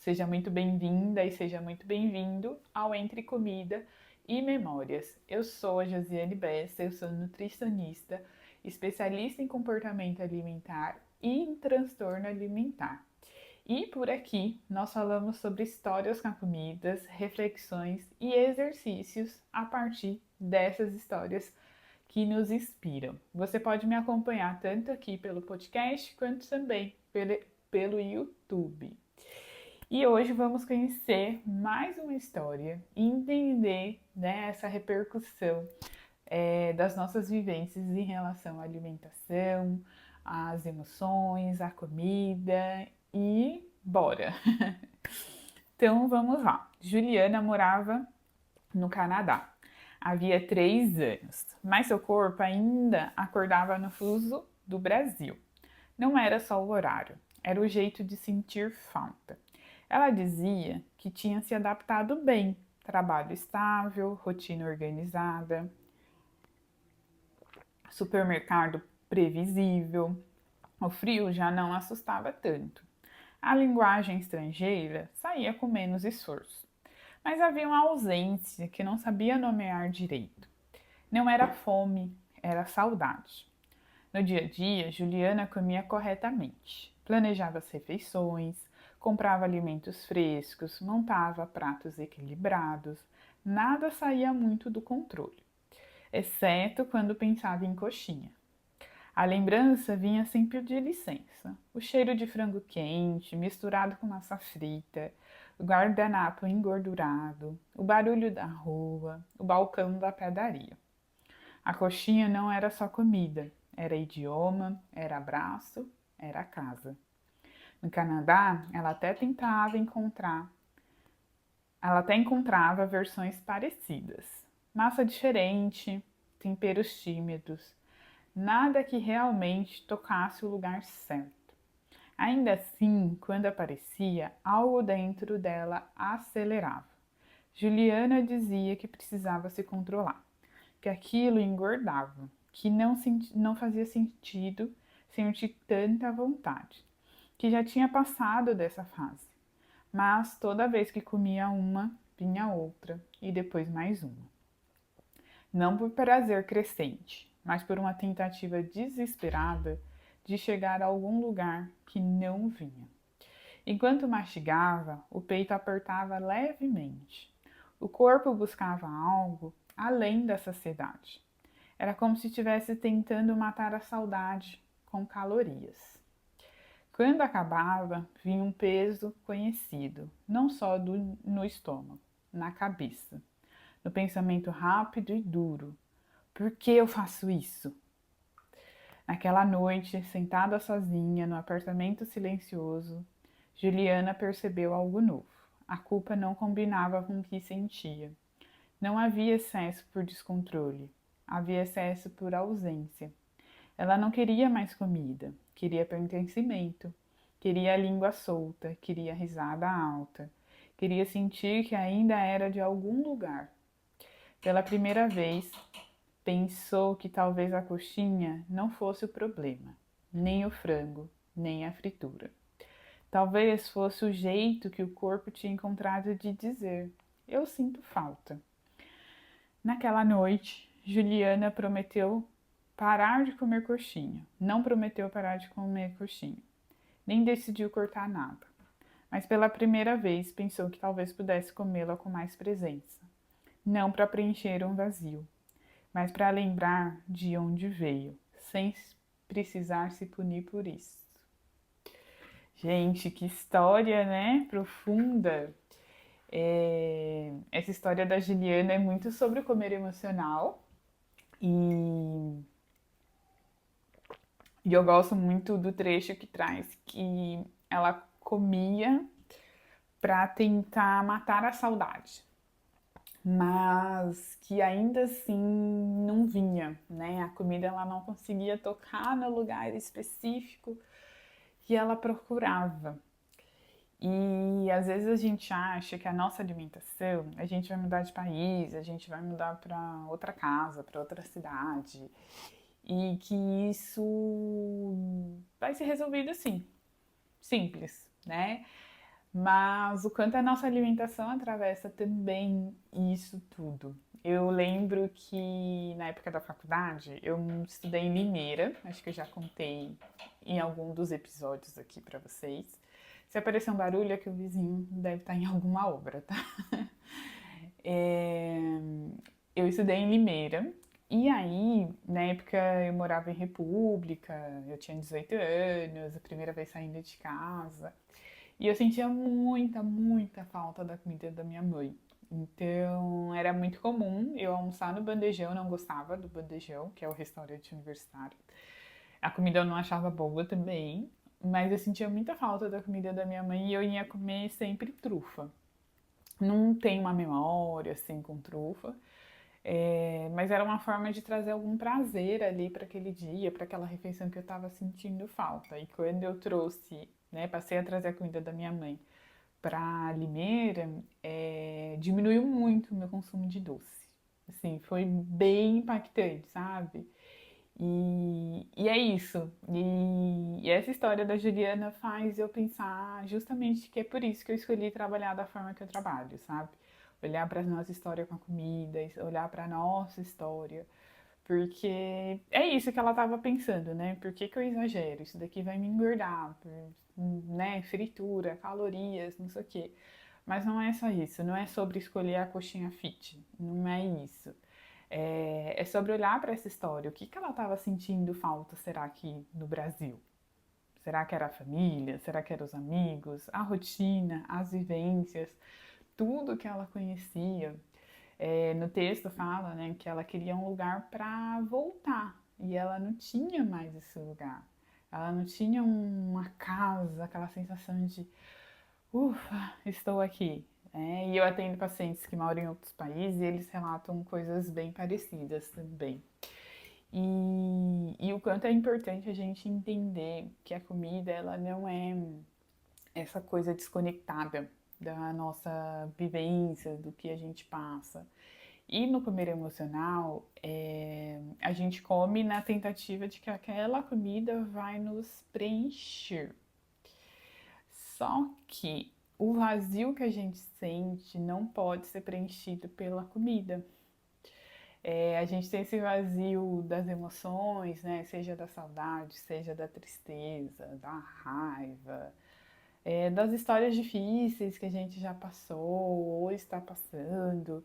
Seja muito bem-vinda e seja muito bem-vindo ao Entre Comida e Memórias. Eu sou a Josiane Bessa, eu sou nutricionista, especialista em comportamento alimentar e em transtorno alimentar. E por aqui nós falamos sobre histórias com comidas, reflexões e exercícios a partir dessas histórias que nos inspiram. Você pode me acompanhar tanto aqui pelo podcast quanto também pelo YouTube. E hoje vamos conhecer mais uma história e entender, né, essa repercussão das nossas vivências em relação à alimentação, às emoções, à comida e bora! Então vamos lá. Juliana morava no Canadá. Havia 3 anos, mas seu corpo ainda acordava no fuso do Brasil. Não era só o horário, era o jeito de sentir falta. Ela dizia que tinha se adaptado bem, trabalho estável, rotina organizada, supermercado previsível. O frio já não assustava tanto. A linguagem estrangeira saía com menos esforço. Mas havia uma ausência que não sabia nomear direito. Não era fome, era saudade. No dia a dia, Juliana comia corretamente, planejava as refeições, comprava alimentos frescos, montava pratos equilibrados, nada saía muito do controle, exceto quando pensava em coxinha. A lembrança vinha sempre de licença. O cheiro de frango quente, misturado com massa frita, o guardanapo engordurado, o barulho da rua, o balcão da padaria. A coxinha não era só comida, era idioma, era abraço, era casa. No Canadá, ela até encontrava versões parecidas. Massa diferente, temperos tímidos, nada que realmente tocasse o lugar certo. Ainda assim, quando aparecia, algo dentro dela acelerava. Juliana dizia que precisava se controlar, que aquilo engordava, que não fazia sentido sentir tanta vontade, que já tinha passado dessa fase. Mas toda vez que comia uma, vinha outra e depois mais uma. Não por prazer crescente, mas por uma tentativa desesperada de chegar a algum lugar que não vinha. Enquanto mastigava, o peito apertava levemente. O corpo buscava algo além da saciedade. Era como se estivesse tentando matar a saudade com calorias. Quando acabava, vinha um peso conhecido, não só no estômago, na cabeça, no pensamento rápido e duro. Por que eu faço isso? Naquela noite, sentada sozinha no apartamento silencioso, Juliana percebeu algo novo. A culpa não combinava com o que sentia. Não havia excesso por descontrole, havia excesso por ausência. Ela não queria mais comida, queria pertencimento, queria a língua solta, queria a risada alta, queria sentir que ainda era de algum lugar. Pela primeira vez, pensou que talvez a coxinha não fosse o problema, nem o frango, nem a fritura. Talvez fosse o jeito que o corpo tinha encontrado de dizer: eu sinto falta. Naquela noite, Juliana prometeu parar de comer coxinha. Não prometeu parar de comer coxinha, nem decidiu cortar nada. Mas pela primeira vez pensou que talvez pudesse comê-la com mais presença. Não para preencher um vazio, mas para lembrar de onde veio, sem precisar se punir por isso. Gente, que história, né? Profunda. Essa história da Juliana é muito sobre o comer emocional e eu gosto muito do trecho que traz que ela comia para tentar matar a saudade, mas que ainda assim não vinha, né? A comida ela não conseguia tocar no lugar específico que ela procurava. E às vezes a gente acha que a nossa alimentação, a gente vai mudar de país, a gente vai mudar para outra casa, para outra cidade, e que isso vai ser resolvido assim, simples, né? Mas o quanto a nossa alimentação atravessa também isso tudo. Eu lembro que na época da faculdade eu estudei em Limeira, acho que eu já contei em algum dos episódios aqui pra vocês. Se aparecer um barulho é que o vizinho deve estar em alguma obra, tá? É, eu estudei em Limeira e aí, na época eu morava em República, eu tinha 18 anos, a primeira vez saindo de casa. E eu sentia muita falta da comida da minha mãe. Então, era muito comum eu almoçar no bandejão, não gostava do bandejão, que é o restaurante universitário. A comida eu não achava boa também, mas eu sentia muita falta da comida da minha mãe e eu ia comer sempre trufa. Não tenho uma memória assim com trufa, mas era uma forma de trazer algum prazer ali para aquele dia, para aquela refeição que eu estava sentindo falta. E quando eu trouxe, né, passei a trazer a comida da minha mãe para Limeira, diminuiu muito o meu consumo de doce. Assim, foi bem impactante, sabe? E é isso. E essa história da Juliana faz eu pensar justamente que é por isso que eu escolhi trabalhar da forma que eu trabalho, sabe? Olhar para a nossa história com a comida, olhar para a nossa história. Porque é isso que ela estava pensando, né? Por que que eu exagero? Isso daqui vai me engordar, né? Fritura, calorias, não sei o quê. Mas não é só isso, não é sobre escolher a coxinha fit, não é isso. É sobre olhar para essa história. O que que ela estava sentindo falta, será que no Brasil? Será que era a família? Será que eram os amigos? A rotina, as vivências, tudo que ela conhecia. No texto fala, né, que ela queria um lugar para voltar e ela não tinha mais esse lugar. Ela não tinha uma casa, aquela sensação de ufa, estou aqui. E eu atendo pacientes que moram em outros países e eles relatam coisas bem parecidas também. E o quanto é importante a gente entender que a comida ela não é essa coisa desconectada da nossa vivência, do que a gente passa. E no comer emocional, a gente come na tentativa de que aquela comida vai nos preencher. Só que o vazio que a gente sente não pode ser preenchido pela comida. A gente tem esse vazio das emoções, né? Seja da saudade, seja da tristeza, da raiva, das histórias difíceis que a gente já passou ou está passando.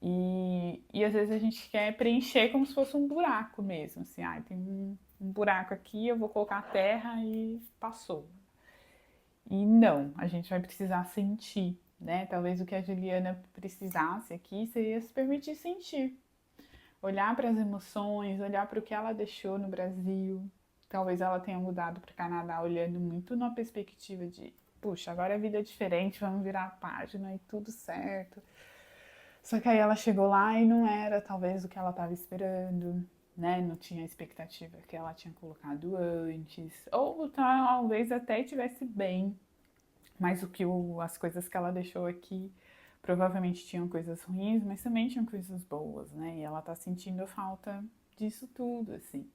E às vezes a gente quer preencher como se fosse um buraco mesmo, assim, tem um buraco aqui, eu vou colocar a terra e passou. E não, a gente vai precisar sentir, né? Talvez o que a Juliana precisasse aqui seria se permitir sentir, olhar para as emoções, olhar para o que ela deixou no Brasil. Talvez ela tenha mudado para o Canadá olhando muito na perspectiva de, puxa, agora a vida é diferente, vamos virar a página e tudo certo. Só que aí ela chegou lá e não era talvez o que ela estava esperando, né? Não tinha a expectativa que ela tinha colocado antes, ou talvez até estivesse bem, mas as coisas que ela deixou aqui provavelmente tinham coisas ruins, mas também tinham coisas boas, né? E ela tá sentindo falta disso tudo, assim.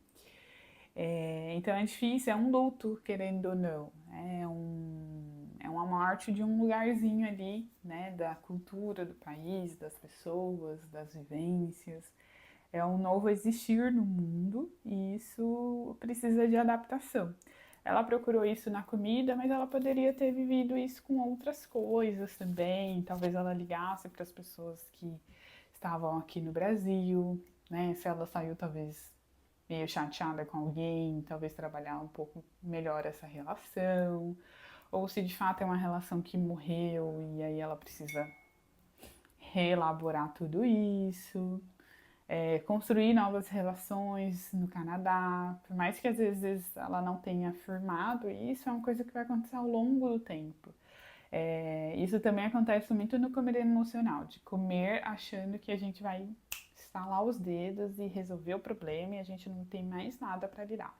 Então é difícil, é um luto, querendo ou não. É uma morte de um lugarzinho ali, né? Da cultura do país, das pessoas, das vivências. É um novo existir no mundo e isso precisa de adaptação. Ela procurou isso na comida, mas ela poderia ter vivido isso com outras coisas também. Talvez ela ligasse para as pessoas que estavam aqui no Brasil, né? Se ela saiu, talvez meio chateada com alguém, talvez trabalhar um pouco melhor essa relação. Ou se de fato é uma relação que morreu e aí ela precisa reelaborar tudo isso. Construir novas relações no Canadá, por mais que às vezes ela não tenha afirmado, isso é uma coisa que vai acontecer ao longo do tempo. Isso também acontece muito no comer emocional, de comer achando que a gente vai estalar os dedos e resolver o problema e a gente não tem mais nada para lidar.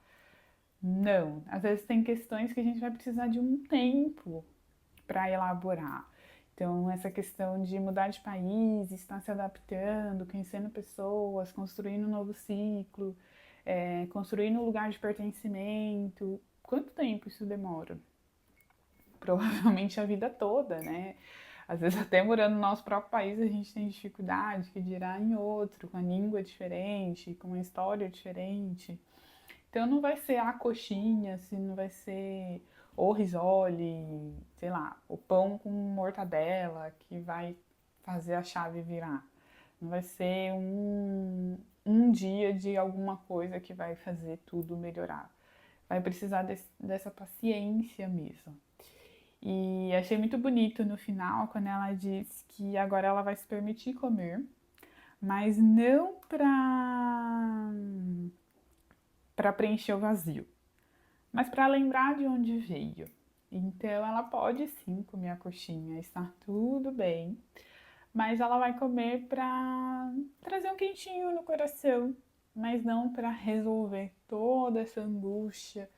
Não, às vezes tem questões que a gente vai precisar de um tempo para elaborar. Então, essa questão de mudar de país, estar se adaptando, conhecendo pessoas, construindo um novo ciclo, construindo um lugar de pertencimento. Quanto tempo isso demora? provavelmente a vida toda, né? Às vezes até morando no nosso próprio país a gente tem dificuldade, que dirá em outro, com a língua diferente, com uma história diferente. Então não vai ser a coxinha, assim, não vai ser o risole, sei lá, o pão com mortadela que vai fazer a chave virar. Não vai ser um dia de alguma coisa que vai fazer tudo melhorar. Vai precisar dessa paciência mesmo. E achei muito bonito no final quando ela diz que agora ela vai se permitir comer, mas não para preencher o vazio, mas para lembrar de onde veio. Então ela pode sim comer a coxinha, está tudo bem, mas ela vai comer para trazer um quentinho no coração, mas não para resolver toda essa angústia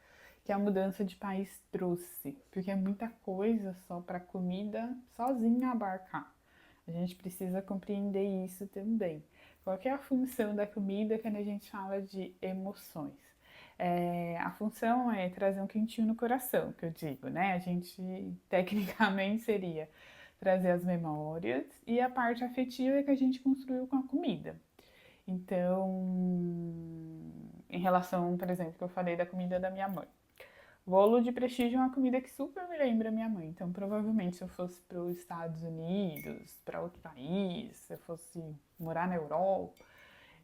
que a mudança de país trouxe, porque é muita coisa só para comida sozinha abarcar. A gente precisa compreender isso também. Qual é a função da comida quando a gente fala de emoções? A função é trazer um quentinho no coração, que eu digo, né? A gente tecnicamente seria trazer as memórias e a parte afetiva que a gente construiu com a comida. Então, em relação, por exemplo, que eu falei da comida da minha mãe. Bolo de prestígio é uma comida que super me lembra minha mãe. Então, provavelmente, se eu fosse para os Estados Unidos, para outro país, se eu fosse morar na Europa,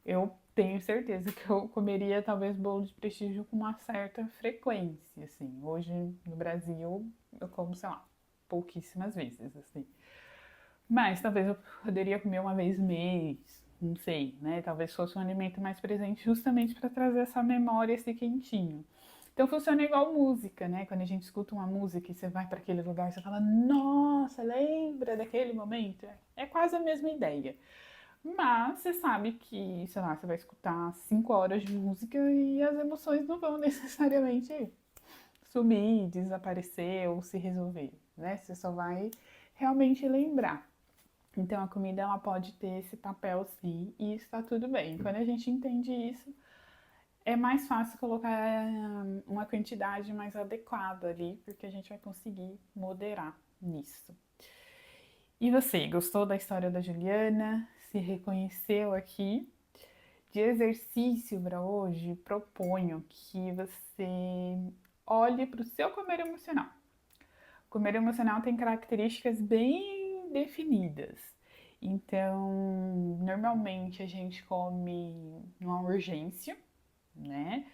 eu tenho certeza que eu comeria talvez bolo de prestígio com uma certa frequência, assim. Hoje, no Brasil, eu como, sei lá, pouquíssimas vezes, assim. Mas talvez eu poderia comer uma vez mês, não sei, né? Talvez fosse um alimento mais presente justamente para trazer essa memória, esse quentinho. Então funciona igual música, né? Quando a gente escuta uma música e você vai para aquele lugar e você fala, nossa, lembra daquele momento? É quase a mesma ideia. Mas você sabe que, sei lá, você vai escutar 5 horas de música e as emoções não vão necessariamente sumir, desaparecer ou se resolver, né? Você só vai realmente lembrar. Então a comida ela pode ter esse papel sim e está tudo bem. Quando a gente entende isso, é mais fácil colocar uma quantidade mais adequada ali, porque a gente vai conseguir moderar nisso. E você, gostou da história da Juliana? Se reconheceu aqui? De exercício para hoje, proponho que você olhe para o seu comer emocional. O comer emocional tem características bem definidas. Então, normalmente a gente come numa urgência, né?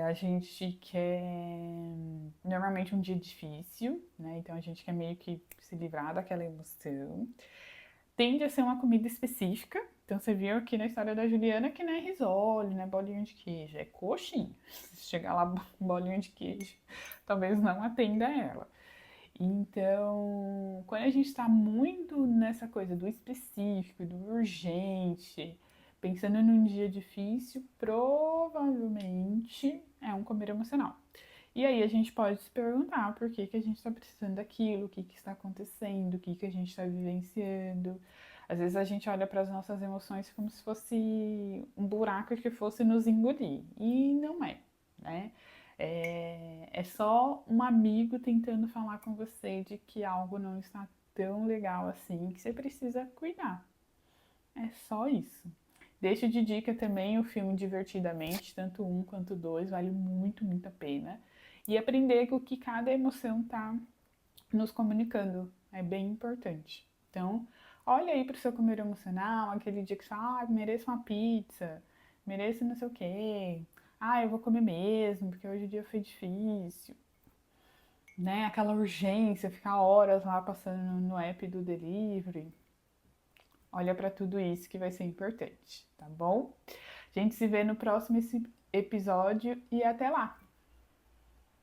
A gente quer normalmente um dia difícil, né? Então a gente quer meio que se livrar daquela emoção. Tende a ser uma comida específica. Então você viu aqui na história da Juliana que não é risole, não é bolinho de queijo, é coxinha. Se chegar lá bolinho de queijo, talvez não atenda ela. Então, quando a gente está muito nessa coisa do específico, do urgente, pensando num dia difícil, provavelmente é um comer emocional. E aí a gente pode se perguntar por que a gente está precisando daquilo, o que está acontecendo, o que a gente está vivenciando. Às vezes a gente olha para as nossas emoções como se fosse um buraco que fosse nos engolir. E não é, né? É só um amigo tentando falar com você de que algo não está tão legal assim, que você precisa cuidar. É só isso. Deixo de dica também o filme Divertidamente, tanto um quanto dois, vale muito, muito a pena. E aprender o que cada emoção está nos comunicando, é bem importante. Então, olha aí para o seu comer emocional, aquele dia que você fala, mereço uma pizza, mereço não sei o quê, eu vou comer mesmo, porque hoje o dia foi difícil, né? Aquela urgência, ficar horas lá passando no app do delivery. Olha para tudo isso que vai ser importante, tá bom? A gente se vê no próximo episódio e até lá!